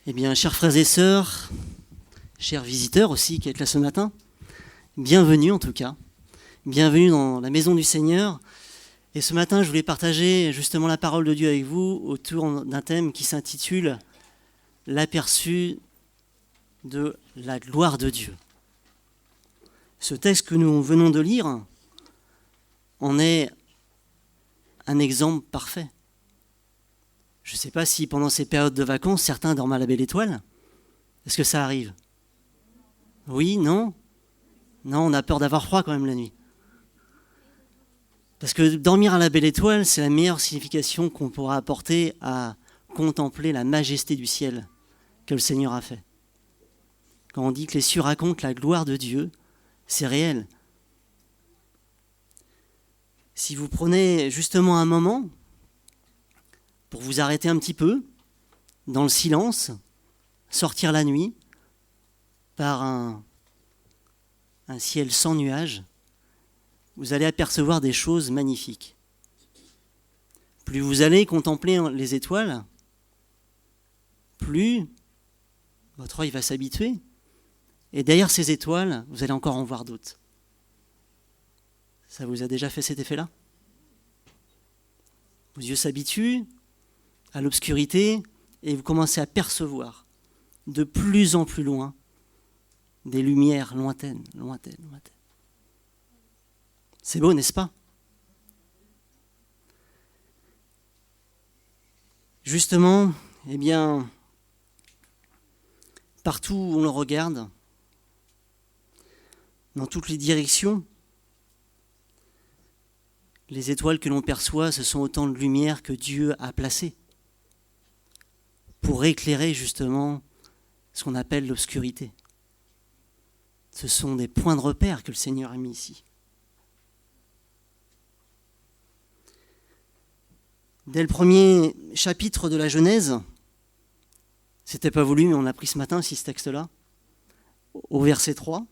Eh bien, chers frères et sœurs, chers visiteurs aussi qui êtes là ce matin, bienvenue en tout cas. Bienvenue dans la maison du Seigneur. Et ce matin, je voulais partager justement la parole de Dieu avec vous autour d'un thème qui s'intitule « L'aperçu de la gloire de Dieu ». Ce texte que nous venons de lire en est un exemple parfait. Je ne sais pas si pendant ces périodes de vacances, certains dorment à la belle étoile. Est-ce que ça arrive? Oui, non? Non, on a peur d'avoir froid quand même la nuit. Parce que dormir à la belle étoile, c'est la meilleure signification qu'on pourra apporter à contempler la majesté du ciel que le Seigneur a fait. Quand on dit que les cieux racontent la gloire de Dieu, c'est réel. Si vous prenez justement un moment pour vous arrêter un petit peu, dans le silence, sortir la nuit, par un ciel sans nuages, vous allez apercevoir des choses magnifiques. Plus vous allez contempler les étoiles, plus votre œil va s'habituer. Et derrière ces étoiles, vous allez encore en voir d'autres. Ça vous a déjà fait cet effet-là? Vos yeux s'habituent à l'obscurité et vous commencez à percevoir de plus en plus loin des lumières lointaines. C'est beau, n'est-ce pas? Justement, eh bien, partout où on le regarde, dans toutes les directions, les étoiles que l'on perçoit, ce sont autant de lumière que Dieu a placées pour éclairer justement ce qu'on appelle l'obscurité. Ce sont des points de repère que le Seigneur a mis ici. Dès le premier chapitre de la Genèse, c'était pas voulu, mais on l'a pris ce matin aussi ce texte-là, au verset 3,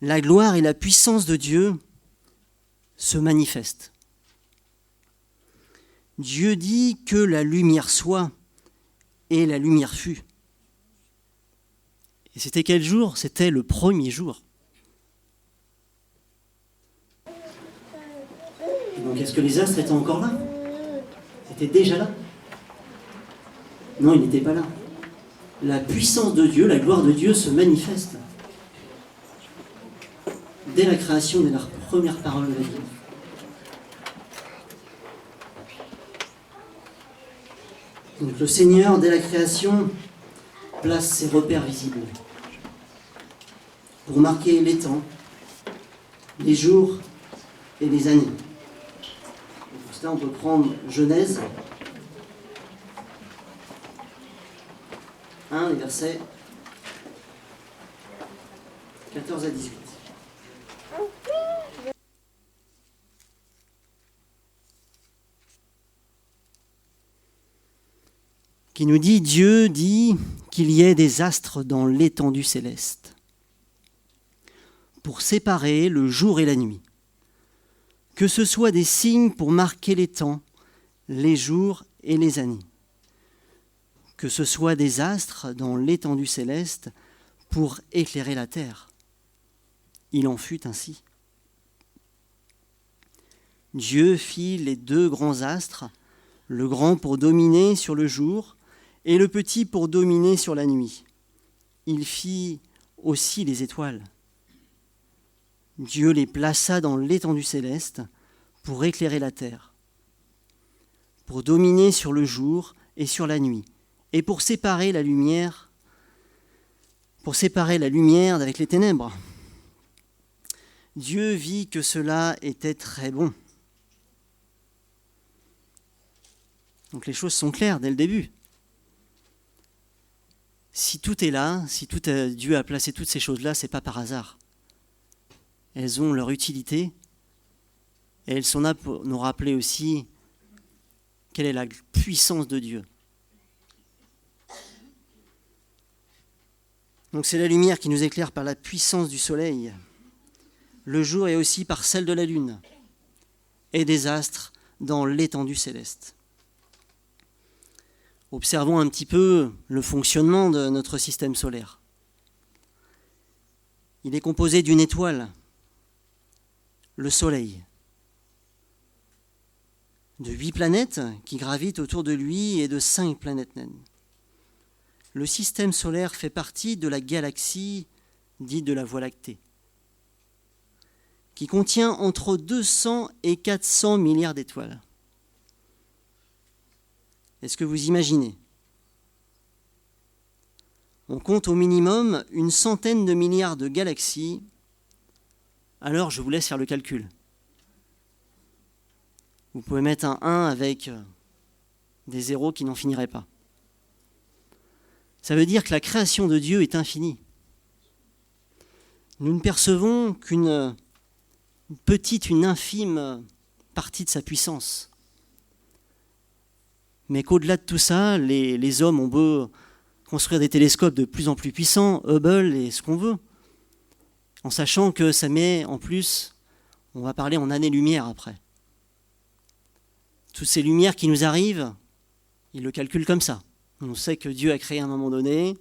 la gloire et la puissance de Dieu se manifestent. Dieu dit que la lumière soit, et la lumière fut. Et c'était quel jour? C'était le premier jour. Donc est-ce que les astres étaient encore là? C'était déjà là? Non, ils n'étaient pas là. La puissance de Dieu, la gloire de Dieu se manifeste. Dès la création, dès la première parole de la Bible. Donc le Seigneur, dès la création, place ses repères visibles pour marquer les temps, les jours et les années. Et pour cela, on peut prendre Genèse 1, les versets 14 à 18. Qui nous dit, Dieu dit qu'il y ait des astres dans l'étendue céleste pour séparer le jour et la nuit, que ce soit des signes pour marquer les temps, les jours et les années, que ce soit des astres dans l'étendue céleste pour éclairer la terre. Il en fut ainsi. Dieu fit les deux grands astres, le grand pour dominer sur le jour et le petit pour dominer sur la nuit. Il fit aussi les étoiles. Dieu les plaça dans l'étendue céleste pour éclairer la terre, pour dominer sur le jour et sur la nuit, et pour séparer la lumière d'avec les ténèbres. Dieu vit que cela était très bon. Donc les choses sont claires dès le début. Si tout est là, si Dieu a placé toutes ces choses-là, ce n'est pas par hasard. Elles ont leur utilité et elles sont là pour nous rappeler aussi quelle est la puissance de Dieu. Donc c'est la lumière qui nous éclaire par la puissance du soleil, le jour et aussi par celle de la lune et des astres dans l'étendue céleste. Observons un petit peu le fonctionnement de notre système solaire. Il est composé d'une étoile, le Soleil, de 8 planètes qui gravitent autour de lui et de 5 planètes naines. Le système solaire fait partie de la galaxie dite de la Voie lactée, qui contient entre 200 et 400 milliards d'étoiles. Est-ce que vous imaginez ? On compte au minimum une centaine de milliards de galaxies. Alors, je vous laisse faire le calcul. Vous pouvez mettre un 1 avec des zéros qui n'en finiraient pas. Ça veut dire que la création de Dieu est infinie. Nous ne percevons qu'une petite, une infime partie de sa puissance. Mais qu'au-delà de tout ça, les hommes ont beau construire des télescopes de plus en plus puissants, Hubble et ce qu'on veut, en sachant que ça met en plus, on va parler en années-lumière après. Toutes ces lumières qui nous arrivent, ils le calculent comme ça. On sait que Dieu a créé à un moment donné,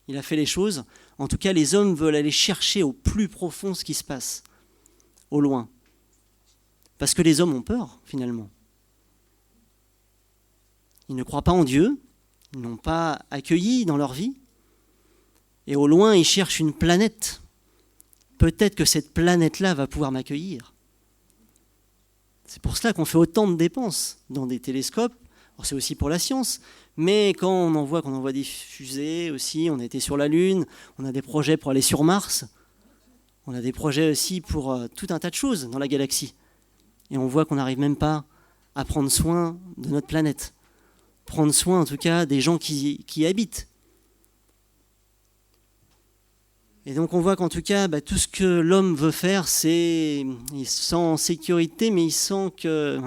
il a fait les choses. En tout cas, les hommes veulent aller chercher au plus profond ce qui se passe, au loin. Parce que les hommes ont peur, finalement. Ils ne croient pas en Dieu, ils n'ont pas accueilli dans leur vie. Et au loin, ils cherchent une planète. Peut-être que cette planète-là va pouvoir m'accueillir. C'est pour cela qu'on fait autant de dépenses dans des télescopes. Alors c'est aussi pour la science, mais quand on envoie des fusées aussi, on a été sur la Lune, on a des projets pour aller sur Mars, on a des projets aussi pour tout un tas de choses dans la galaxie. Et on voit qu'on n'arrive même pas à prendre soin de notre planète. Prendre soin en tout cas des gens qui y habitent. Et donc on voit qu'en tout cas, tout ce que l'homme veut faire, c'est, il se sent en sécurité, mais il sent que,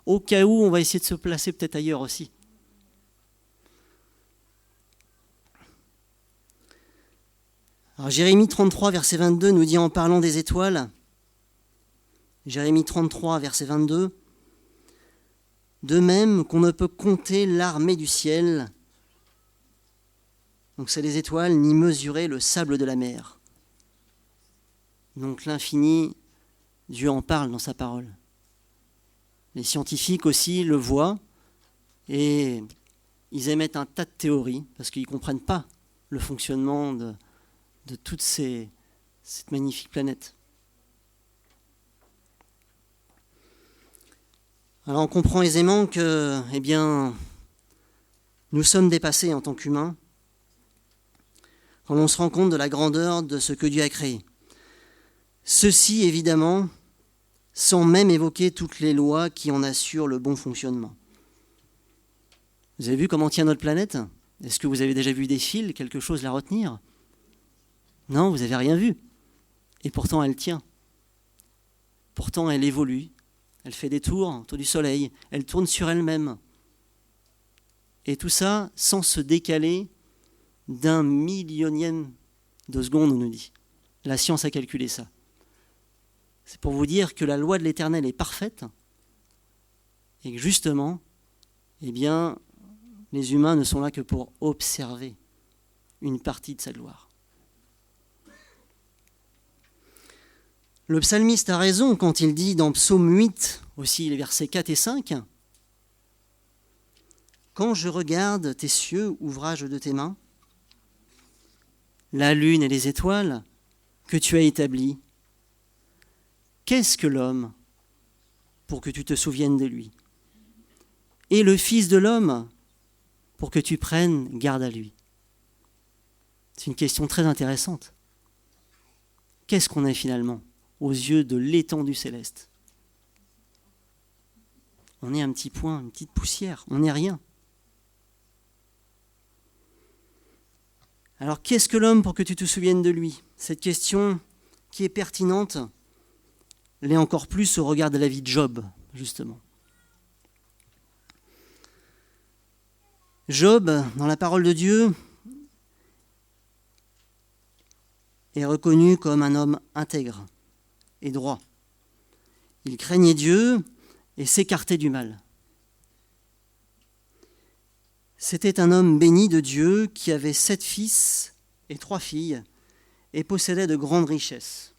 au cas où, on va essayer de se placer peut-être ailleurs aussi. Alors Jérémie 33, verset 22 nous dit en parlant des étoiles, Jérémie 33, verset 22, « De même qu'on ne peut compter l'armée du ciel, donc c'est les étoiles, ni mesurer le sable de la mer. » Donc l'infini, Dieu en parle dans sa parole. Les scientifiques aussi le voient et ils émettent un tas de théories parce qu'ils ne comprennent pas le fonctionnement de toute cette magnifique planète. Alors on comprend aisément que, nous sommes dépassés en tant qu'humains quand on se rend compte de la grandeur de ce que Dieu a créé. Ceci, évidemment, sans même évoquer toutes les lois qui en assurent le bon fonctionnement. Vous avez vu comment tient notre planète ? Est-ce que vous avez déjà vu des fils, quelque chose la retenir ? Non, vous n'avez rien vu. Et pourtant, elle tient. Pourtant, elle évolue. Elle fait des tours autour du soleil. Elle tourne sur elle-même. Et tout ça sans se décaler d'un millionième de seconde, on nous dit. La science a calculé ça. C'est pour vous dire que la loi de l'Éternel est parfaite et que justement, les humains ne sont là que pour observer une partie de sa gloire. Le psalmiste a raison quand il dit dans Psaume 8, aussi les versets 4 et 5, « Quand je regarde tes cieux, ouvrage de tes mains, la lune et les étoiles que tu as établies, qu'est-ce que l'homme pour que tu te souviennes de lui? Et le Fils de l'homme pour que tu prennes garde à lui ?» C'est une question très intéressante. Qu'est-ce qu'on est finalement aux yeux de l'étendue céleste? On est un petit point, une petite poussière, on n'est rien. Alors qu'est-ce que l'homme pour que tu te souviennes de lui? Cette question qui est pertinente l'est encore plus au regard de la vie de Job, justement. Job, dans la parole de Dieu, est reconnu comme un homme intègre et droit. Il craignait Dieu et s'écartait du mal. C'était un homme béni de Dieu qui avait 7 fils et 3 filles et possédait de grandes richesses.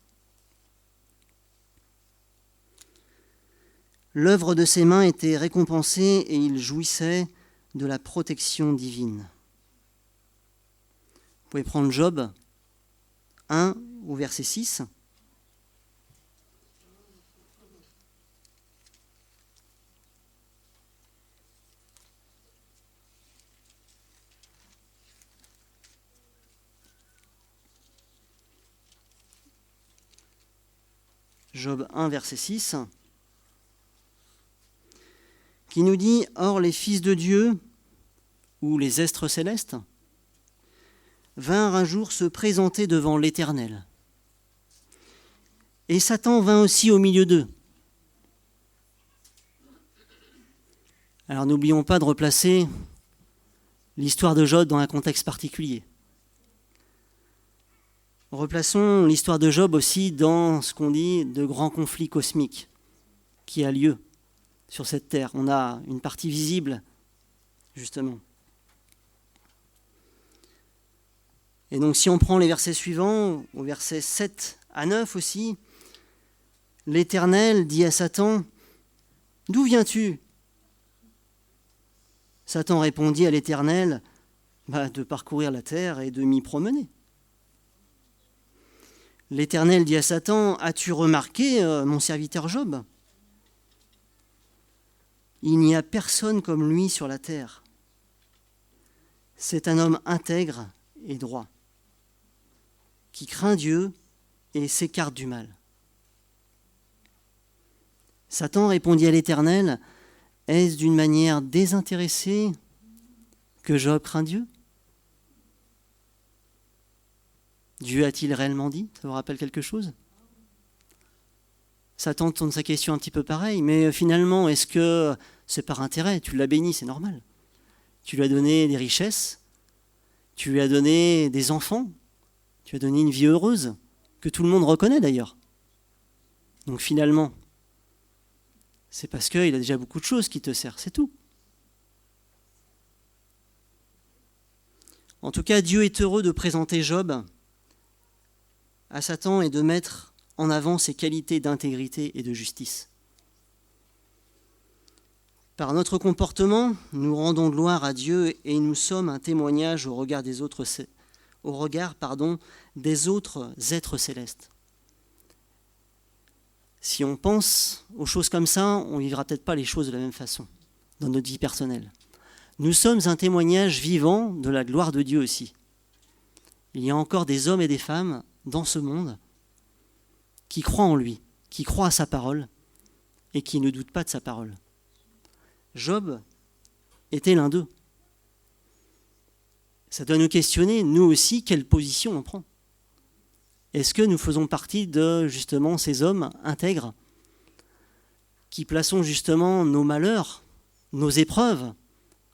L'œuvre de ses mains était récompensée et il jouissait de la protection divine. Vous pouvez prendre Job 1 au verset 6. Job 1, verset 6, qui nous dit « Or les fils de Dieu, ou les estres célestes, vinrent un jour se présenter devant l'Éternel. Et Satan vint aussi au milieu d'eux. » Alors n'oublions pas de replacer l'histoire de Job dans un contexte particulier. Replaçons l'histoire de Job aussi dans ce qu'on dit de grands conflits cosmiques qui a lieu sur cette terre. On a une partie visible, justement. Et donc si on prend les versets suivants, au verset 7 à 9 aussi, l'Éternel dit à Satan, « D'où viens-tu » Satan répondit à l'Éternel, « De parcourir la terre et de m'y promener. » L'Éternel dit à Satan, « As-tu remarqué mon serviteur Job ? Il n'y a personne comme lui sur la terre. C'est un homme intègre et droit, qui craint Dieu et s'écarte du mal. » Satan répondit à l'Éternel, « Est-ce d'une manière désintéressée que Job craint Dieu ? Dieu a-t-il réellement dit ? Ça vous rappelle quelque chose ? Satan tourne sa question un petit peu pareil, mais finalement, est-ce que c'est par intérêt ? Tu l'as béni, c'est normal. Tu lui as donné des richesses, tu lui as donné des enfants, tu lui as donné une vie heureuse, que tout le monde reconnaît d'ailleurs. Donc finalement, c'est parce qu'il a déjà beaucoup de choses qui te servent, c'est tout. En tout cas, Dieu est heureux de présenter Job à Satan et de mettre en avant ses qualités d'intégrité et de justice. Par notre comportement, nous rendons gloire à Dieu et nous sommes un témoignage au regard des autres êtres célestes. Si on pense aux choses comme ça, on ne vivra peut-être pas les choses de la même façon dans notre vie personnelle. Nous sommes un témoignage vivant de la gloire de Dieu aussi. Il y a encore des hommes et des femmes dans ce monde qui croient en lui, qui croient à sa parole et qui ne doutent pas de sa parole. Job était l'un d'eux. Ça doit nous questionner, nous aussi, quelle position on prend. Est-ce que nous faisons partie de, justement, ces hommes intègres qui plaçons justement nos malheurs, nos épreuves,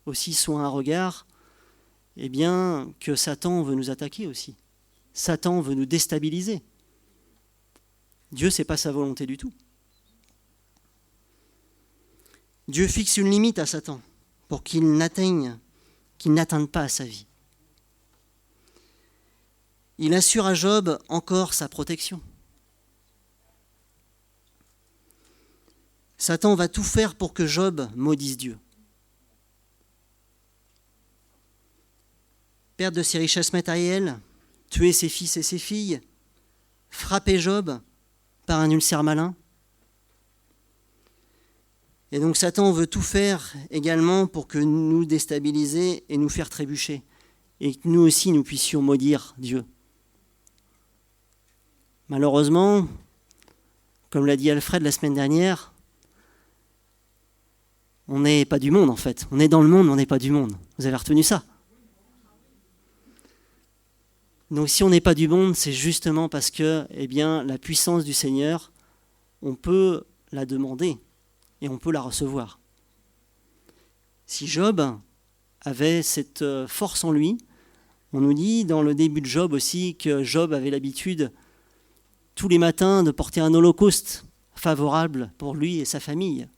aussi sous un regard, que Satan veut nous attaquer aussi. Satan veut nous déstabiliser. Dieu, ce n'est pas sa volonté du tout. Dieu fixe une limite à Satan pour qu'il n'atteigne pas à sa vie. Il assure à Job encore sa protection. Satan va tout faire pour que Job maudisse Dieu. Perdre de ses richesses matérielles, tuer ses fils et ses filles, frapper Job par un ulcère malin. Et donc Satan veut tout faire également pour que nous déstabiliser et nous faire trébucher. Et que nous aussi, nous puissions maudire Dieu. Malheureusement, comme l'a dit Alfred la semaine dernière, on n'est pas du monde en fait. On est dans le monde, mais on n'est pas du monde. Vous avez retenu ça ? Donc si on n'est pas du monde, c'est justement parce que la puissance du Seigneur, on peut la demander et on peut la recevoir. Si Job avait cette force en lui, on nous dit dans le début de Job aussi que Job avait l'habitude tous les matins de porter un holocauste favorable pour lui et sa famille.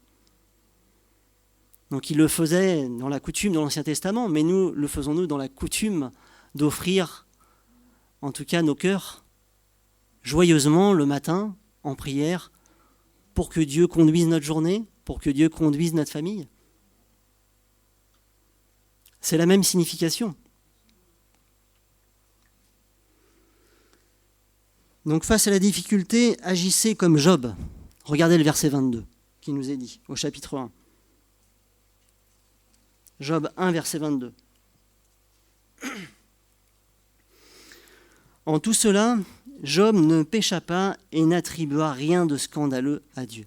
Donc il le faisait dans la coutume de l'Ancien Testament, mais nous le faisons-nous dans la coutume d'offrir, en tout cas nos cœurs, joyeusement le matin, en prière, pour que Dieu conduise notre journée, pour que Dieu conduise notre famille. C'est la même signification. Donc face à la difficulté, agissez comme Job. Regardez le verset 22 qui nous est dit au chapitre 1. Job 1, verset 22. En tout cela, Job ne pécha pas et n'attribua rien de scandaleux à Dieu.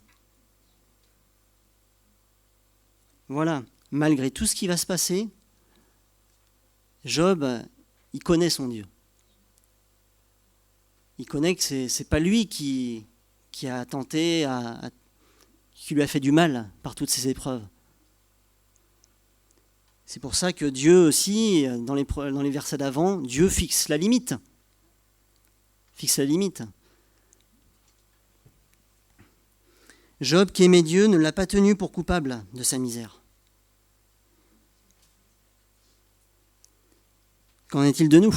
Voilà, malgré tout ce qui va se passer, Job, il connaît son Dieu. Il connaît que ce n'est pas lui qui a tenté, qui lui a fait du mal par toutes ces épreuves. C'est pour ça que Dieu aussi, dans les versets d'avant, Dieu fixe la limite. Fixe la limite. Job, qui aimait Dieu, ne l'a pas tenu pour coupable de sa misère. Qu'en est-il de nous ?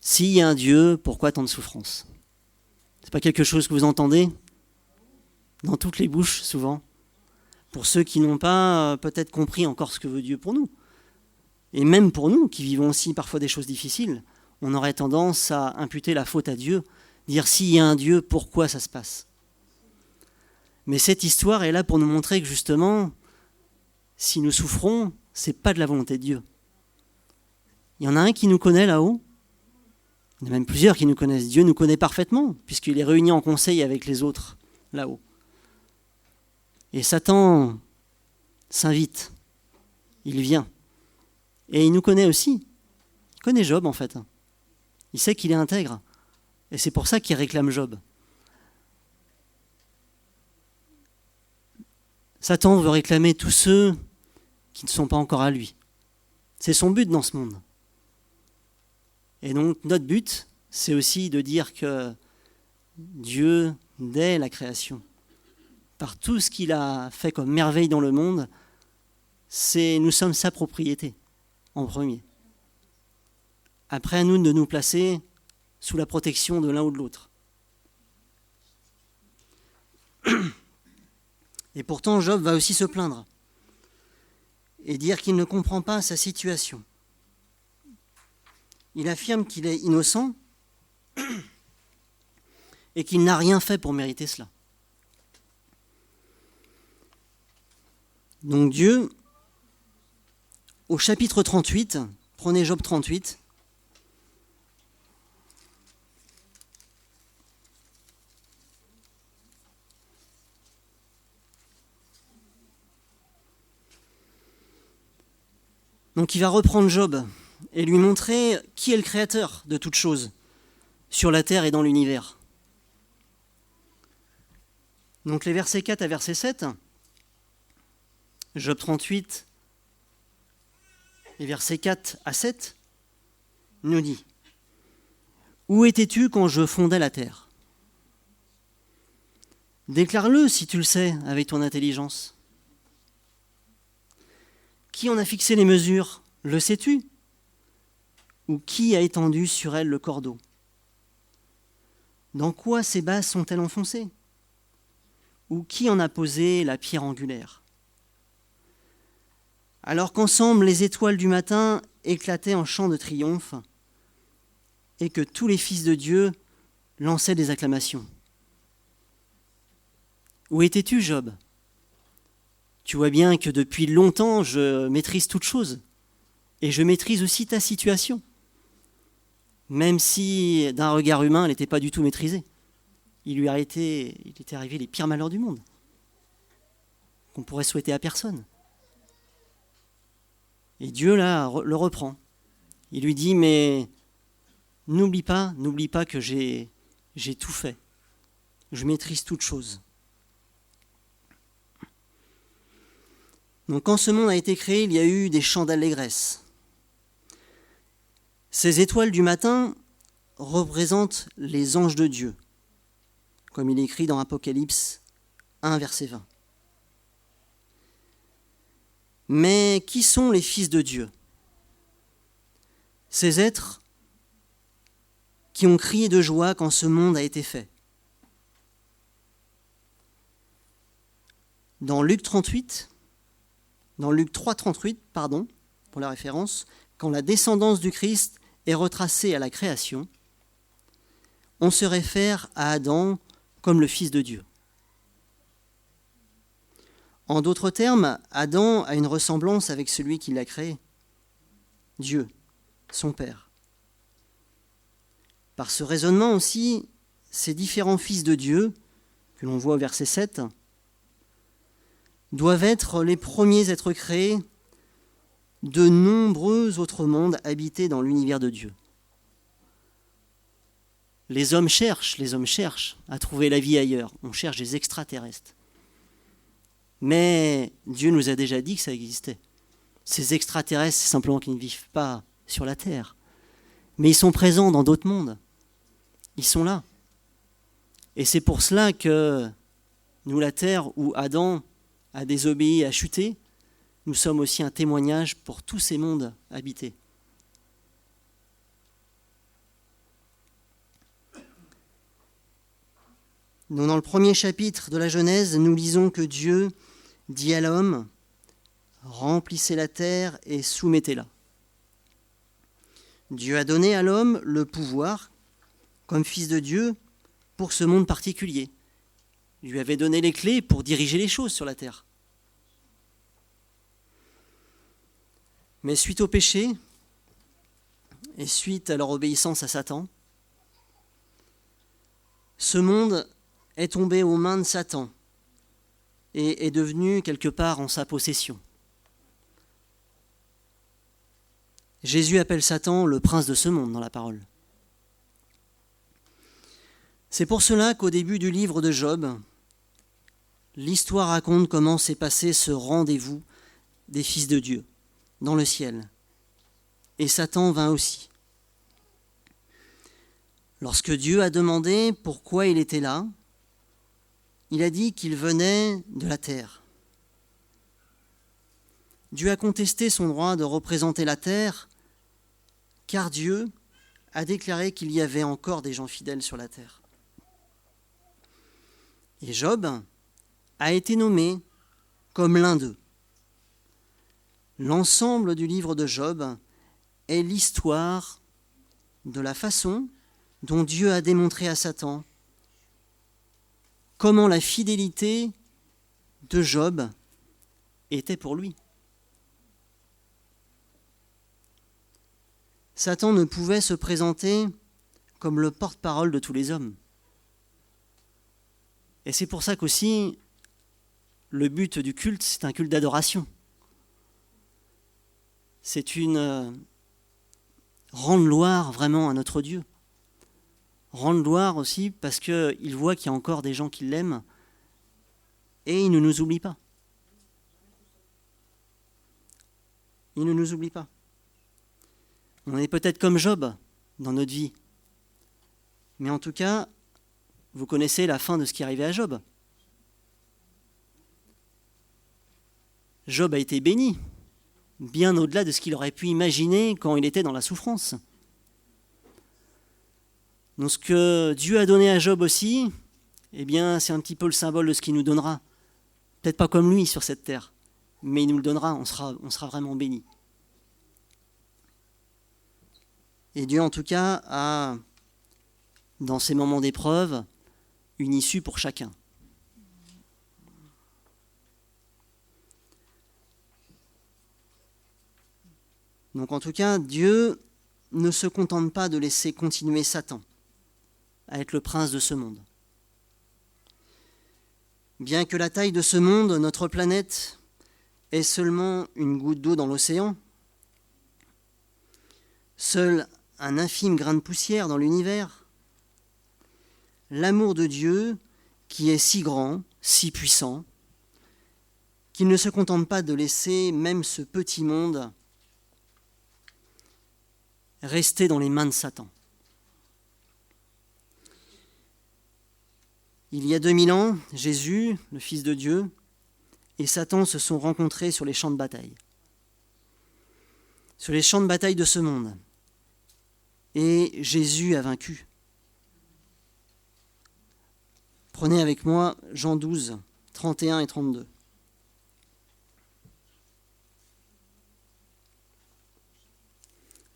S'il y a un Dieu, pourquoi tant de souffrance ? C'est pas quelque chose que vous entendez dans toutes les bouches, souvent, pour ceux qui n'ont pas peut-être compris encore ce que veut Dieu pour nous. Et même pour nous, qui vivons aussi parfois des choses difficiles, on aurait tendance à imputer la faute à Dieu, dire s'il y a un Dieu, pourquoi ça se passe ? Mais cette histoire est là pour nous montrer que justement, si nous souffrons, c'est pas de la volonté de Dieu. Il y en a un qui nous connaît là-haut. Il y en a même plusieurs qui nous connaissent. Dieu nous connaît parfaitement, puisqu'il est réuni en conseil avec les autres là-haut. Et Satan s'invite. Il vient. Et il nous connaît aussi. Il connaît Job, en fait. Il sait qu'il est intègre. Et c'est pour ça qu'il réclame Job. Satan veut réclamer tous ceux qui ne sont pas encore à lui. C'est son but dans ce monde. Et donc notre but, c'est aussi de dire que Dieu, dès la création, par tout ce qu'il a fait comme merveille dans le monde, nous sommes sa propriété, en premier. Après, à nous de nous placer sous la protection de l'un ou de l'autre. Et pourtant, Job va aussi se plaindre et dire qu'il ne comprend pas sa situation. Il affirme qu'il est innocent et qu'il n'a rien fait pour mériter cela. Donc Dieu, au chapitre 38, prenez Job 38, donc il va reprendre Job et lui montrer qui est le créateur de toutes choses sur la terre et dans l'univers. Donc les versets 4 à verset 7, Job 38, les versets 4 à 7, nous dit « Où étais-tu quand je fondais la terre ? Déclare-le si tu le sais avec ton intelligence. Qui en a fixé les mesures ? Le sais-tu ? Ou qui a étendu sur elle le cordeau ? Dans quoi ces bases sont-elles enfoncées ? Ou qui en a posé la pierre angulaire ? Alors qu'ensemble les étoiles du matin éclataient en chants de triomphe et que tous les fils de Dieu lançaient des acclamations. Où étais-tu, Job ? Tu vois bien que depuis longtemps, je maîtrise toutes choses et je maîtrise aussi ta situation. Même si d'un regard humain, elle n'était pas du tout maîtrisée. Il était arrivé les pires malheurs du monde, qu'on pourrait souhaiter à personne. Et Dieu, là, le reprend. Il lui dit, mais n'oublie pas que j'ai tout fait. Je maîtrise toutes choses. Donc quand ce monde a été créé, il y a eu des chants d'allégresse. Ces étoiles du matin représentent les anges de Dieu, comme il est écrit dans Apocalypse 1, verset 20. Mais qui sont les fils de Dieu? Ces êtres qui ont crié de joie quand ce monde a été fait. Dans Luc 3,38, pour la référence, quand la descendance du Christ est retracée à la création, on se réfère à Adam comme le Fils de Dieu. En d'autres termes, Adam a une ressemblance avec celui qui l'a créé, Dieu, son Père. Par ce raisonnement aussi, ces différents fils de Dieu, que l'on voit au verset 7, doivent être les premiers êtres créés de nombreux autres mondes habités dans l'univers de Dieu. Les hommes cherchent à trouver la vie ailleurs. On cherche des extraterrestres. Mais Dieu nous a déjà dit que ça existait. Ces extraterrestres, c'est simplement qu'ils ne vivent pas sur la Terre. Mais ils sont présents dans d'autres mondes. Ils sont là. Et c'est pour cela que nous, la Terre, où Adam a désobéi, a chuté, nous sommes aussi un témoignage pour tous ces mondes habités. Donc, dans le premier chapitre de la Genèse, nous lisons que Dieu dit à l'homme « Remplissez la terre et soumettez-la ». Dieu a donné à l'homme le pouvoir, comme fils de Dieu, pour ce monde particulier. Il lui avait donné les clés pour diriger les choses sur la terre. Mais suite au péché et suite à leur obéissance à Satan, ce monde est tombé aux mains de Satan et est devenu quelque part en sa possession. Jésus appelle Satan le prince de ce monde dans la parole. C'est pour cela qu'au début du livre de Job, l'histoire raconte comment s'est passé ce rendez-vous des fils de Dieu dans le ciel. Et Satan vint aussi. Lorsque Dieu a demandé pourquoi il était là, il a dit qu'il venait de la terre. Dieu a contesté son droit de représenter la terre, car Dieu a déclaré qu'il y avait encore des gens fidèles sur la terre. Et Job a été nommé comme l'un d'eux. L'ensemble du livre de Job est l'histoire de la façon dont Dieu a démontré à Satan comment la fidélité de Job était pour lui. Satan ne pouvait se présenter comme le porte-parole de tous les hommes. Et c'est pour ça qu'aussi, le but du culte, c'est un culte d'adoration. C'est une rendre gloire vraiment à notre Dieu. Rendre gloire aussi parce qu'il voit qu'il y a encore des gens qui l'aiment et il ne nous oublie pas. Il ne nous oublie pas. On est peut-être comme Job dans notre vie. Mais en tout cas, vous connaissez la fin de ce qui est arrivé à Job. Job a été béni, bien au-delà de ce qu'il aurait pu imaginer quand il était dans la souffrance. Donc ce que Dieu a donné à Job aussi, eh bien, c'est un petit peu le symbole de ce qu'il nous donnera. Peut-être pas comme lui sur cette terre, mais il nous le donnera, on sera vraiment béni. Et Dieu, en tout cas, a, dans ces moments d'épreuve, une issue pour chacun. Donc, en tout cas, Dieu ne se contente pas de laisser continuer Satan à être le prince de ce monde. Bien que la taille de ce monde, notre planète, est seulement une goutte d'eau dans l'océan, seul un infime grain de poussière dans l'univers, l'amour de Dieu, qui est si grand, si puissant, qu'il ne se contente pas de laisser même ce petit monde rester dans les mains de Satan. Il y a 2000 ans, Jésus, le Fils de Dieu, et Satan se sont rencontrés sur les champs de bataille. Sur les champs de bataille de ce monde. Et Jésus a vaincu. Prenez avec moi Jean 12, 31 et 32.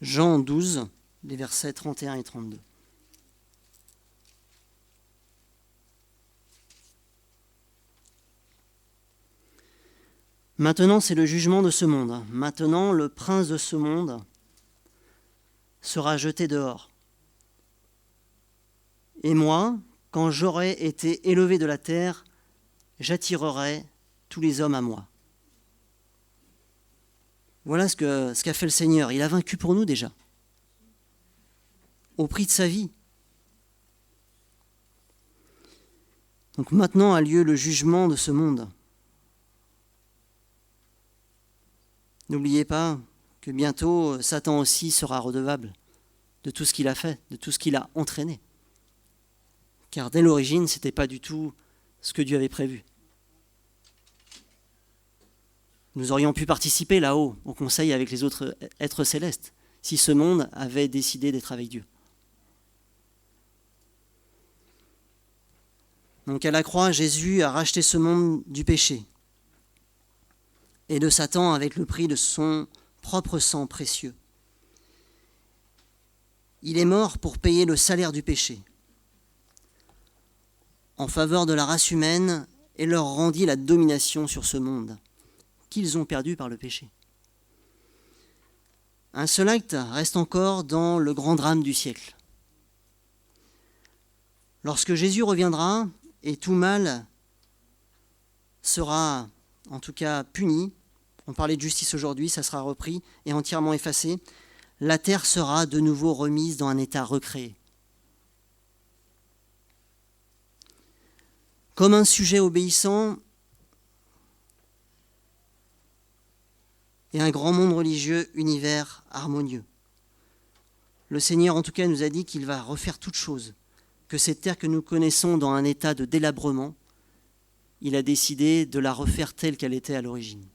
Jean 12, les versets 31 et 32. Maintenant, c'est le jugement de ce monde. Maintenant, le prince de ce monde sera jeté dehors. Et moi, quand j'aurai été élevé de la terre, j'attirerai tous les hommes à moi. Voilà ce qu'a fait le Seigneur. Il a vaincu pour nous déjà, au prix de sa vie. Donc maintenant a lieu le jugement de ce monde. N'oubliez pas que bientôt, Satan aussi sera redevable de tout ce qu'il a fait, de tout ce qu'il a entraîné. Car dès l'origine, ce n'était pas du tout ce que Dieu avait prévu. Nous aurions pu participer là-haut, au conseil avec les autres êtres célestes, si ce monde avait décidé d'être avec Dieu. Donc à la croix, Jésus a racheté ce monde du péché et de Satan avec le prix de son propre sang précieux. Il est mort pour payer le salaire du péché en faveur de la race humaine et leur rendit la domination sur ce monde qu'ils ont perdu par le péché. Un seul acte reste encore dans le grand drame du siècle. Lorsque Jésus reviendra et tout mal sera en tout cas puni, on parlait de justice aujourd'hui, ça sera repris et entièrement effacé, la terre sera de nouveau remise dans un état recréé. Comme un sujet obéissant et un grand monde religieux, univers harmonieux. Le Seigneur, en tout cas, nous a dit qu'il va refaire toutes choses, que cette terre que nous connaissons dans un état de délabrement, il a décidé de la refaire telle qu'elle était à l'origine.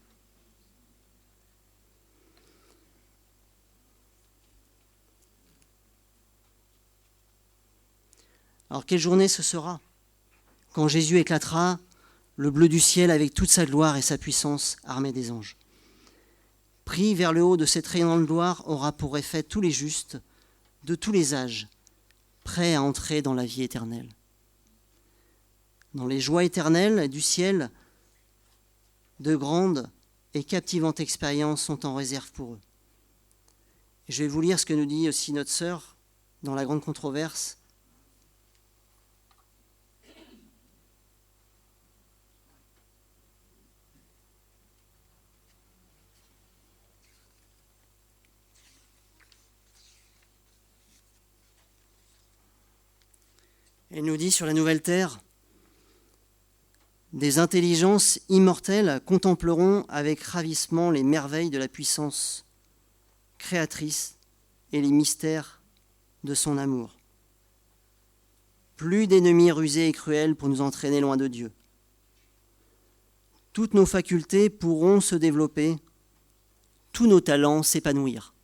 Alors, quelle journée ce sera quand Jésus éclatera le bleu du ciel avec toute sa gloire et sa puissance armée des anges. Pris vers le haut de cette rayonnante gloire aura pour effet tous les justes de tous les âges, prêts à entrer dans la vie éternelle. Dans les joies éternelles du ciel, de grandes et captivantes expériences sont en réserve pour eux. Et je vais vous lire ce que nous dit aussi notre sœur dans la grande controverse. Elle nous dit sur la nouvelle terre, des intelligences immortelles contempleront avec ravissement les merveilles de la puissance créatrice et les mystères de son amour. Plus d'ennemis rusés et cruels pour nous entraîner loin de Dieu. Toutes nos facultés pourront se développer, tous nos talents s'épanouir.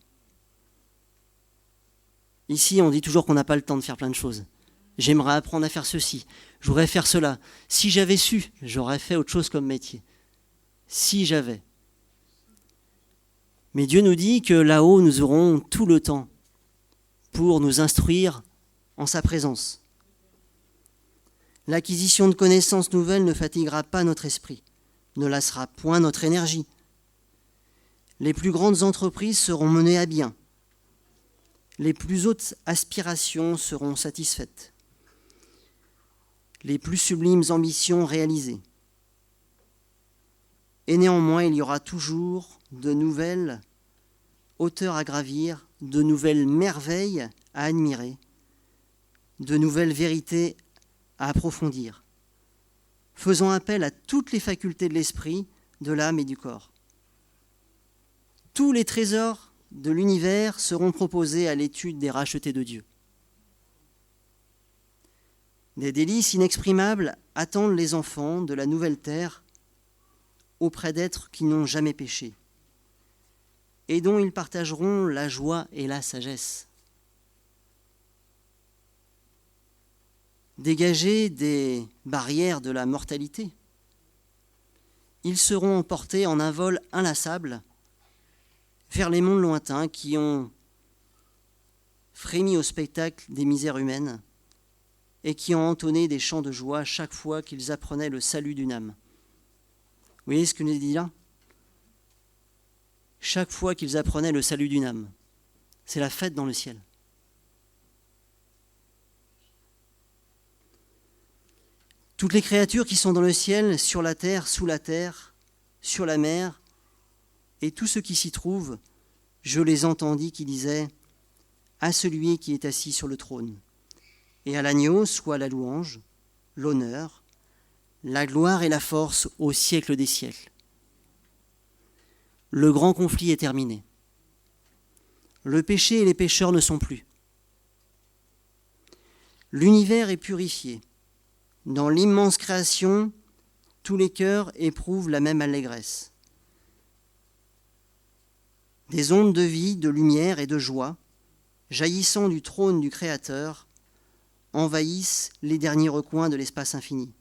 Ici, on dit toujours qu'on n'a pas le temps de faire plein de choses. J'aimerais apprendre à faire ceci, je voudrais faire cela. Si j'avais su, j'aurais fait autre chose comme métier. Si j'avais. Mais Dieu nous dit que là-haut, nous aurons tout le temps pour nous instruire en sa présence. L'acquisition de connaissances nouvelles ne fatiguera pas notre esprit, ne lassera point notre énergie. Les plus grandes entreprises seront menées à bien. Les plus hautes aspirations seront satisfaites. Les plus sublimes ambitions réalisées. Et néanmoins, il y aura toujours de nouvelles hauteurs à gravir, de nouvelles merveilles à admirer, de nouvelles vérités à approfondir, faisant appel à toutes les facultés de l'esprit, de l'âme et du corps. Tous les trésors de l'univers seront proposés à l'étude des rachetés de Dieu. Des délices inexprimables attendent les enfants de la nouvelle terre, auprès d'êtres qui n'ont jamais péché et dont ils partageront la joie et la sagesse. Dégagés des barrières de la mortalité, ils seront emportés en un vol inlassable vers les mondes lointains qui ont frémi au spectacle des misères humaines et qui ont entonné des chants de joie chaque fois qu'ils apprenaient le salut d'une âme. Vous voyez ce que nous dit là ? Chaque fois qu'ils apprenaient le salut d'une âme, c'est la fête dans le ciel. Toutes les créatures qui sont dans le ciel, sur la terre, sous la terre, sur la mer, et tous ceux qui s'y trouvent, je les entendis qui disaient « À celui qui est assis sur le trône, et à l'agneau soit la louange, l'honneur, la gloire et la force au siècle des siècles. » Le grand conflit est terminé. Le péché et les pécheurs ne sont plus. L'univers est purifié. Dans l'immense création, tous les cœurs éprouvent la même allégresse. Des ondes de vie, de lumière et de joie, jaillissant du trône du Créateur, envahissent les derniers recoins de l'espace infini.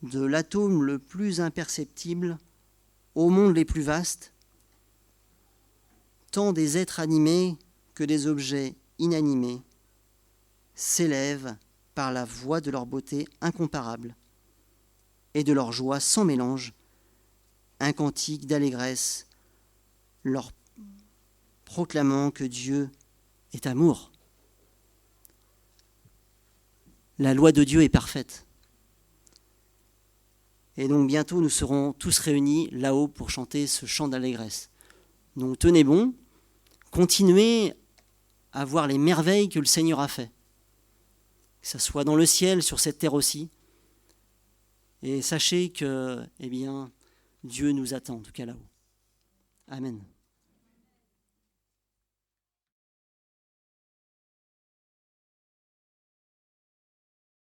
De l'atome le plus imperceptible aux mondes les plus vastes, tant des êtres animés que des objets inanimés s'élèvent par la voix de leur beauté incomparable et de leur joie sans mélange, un cantique d'allégresse leur proclamant que Dieu est amour. La loi de Dieu est parfaite. Et donc bientôt nous serons tous réunis là-haut pour chanter ce chant d'allégresse. Donc tenez bon, continuez à voir les merveilles que le Seigneur a fait. Que ce soit dans le ciel, sur cette terre aussi. Et sachez que, Dieu nous attend, en tout cas là-haut. Amen.